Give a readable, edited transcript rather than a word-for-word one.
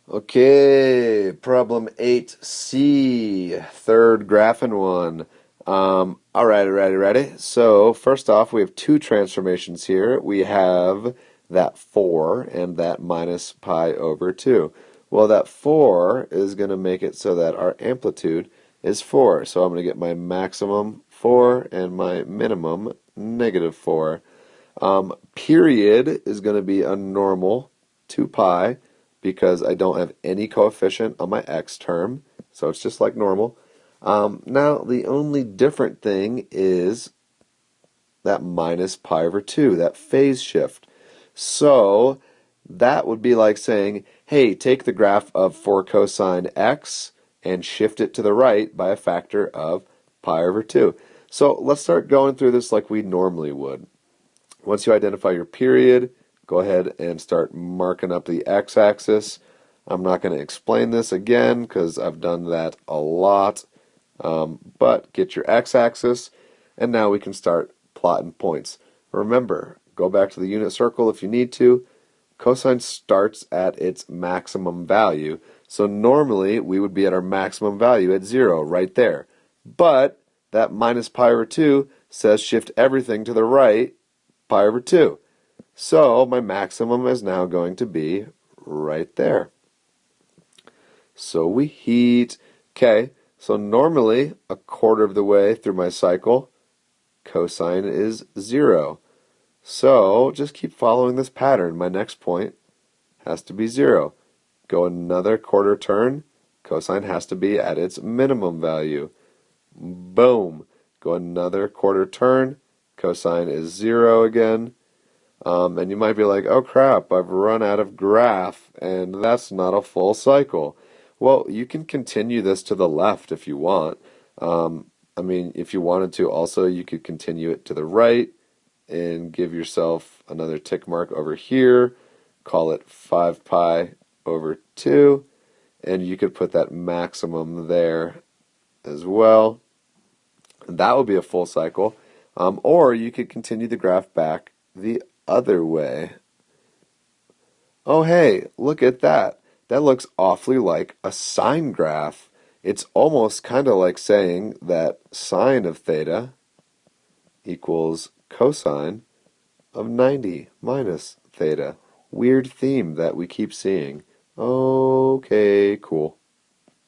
Okay, problem 8C, third graphing one. Ready? So, first off, we have two transformations here. We have that 4 and that minus pi over 2. Well, that 4 is going to make it so that our amplitude is 4. So I'm going to get my maximum 4 and my minimum negative 4. Period is going to be a normal 2 pi because I don't have any coefficient on my x term, so it's just like normal. Now, the only different thing is that minus pi over 2, that phase shift. So that would be like saying, hey, take the graph of 4 cosine x and shift it to the right by a factor of pi over 2. So let's start going through this like we normally would. Once you identify your period, go ahead and start marking up the x-axis. I'm not going to explain this again because I've done that a lot, but get your x-axis, and now we can start plotting points. Remember, go back to the unit circle if you need to. Cosine starts at its maximum value, so normally we would be at our maximum value at 0 right there. But that minus pi over 2 says shift everything to the right pi over 2. So my maximum is now going to be right there. So we heat. Okay, so normally a quarter of the way through my cycle, cosine is 0. So just keep following this pattern. My next point has to be 0. Go another quarter turn, cosine has to be at its minimum value. Boom. Go another quarter turn, cosine is 0 again. And you might be like, oh crap, I've run out of graph, and that's not a full cycle. Well, you can continue this to the left if you want. If you wanted to, also, you could continue it to the right and give yourself another tick mark over here. Call it 5 pi over 2, and you could put that maximum there as well. And that would be a full cycle. Or you could continue the graph back the other way. Oh, hey, look at that. That looks awfully like a sine graph. It's almost kind of like saying that sine of theta equals cosine of 90 minus theta. Weird theme that we keep seeing. Okay, cool.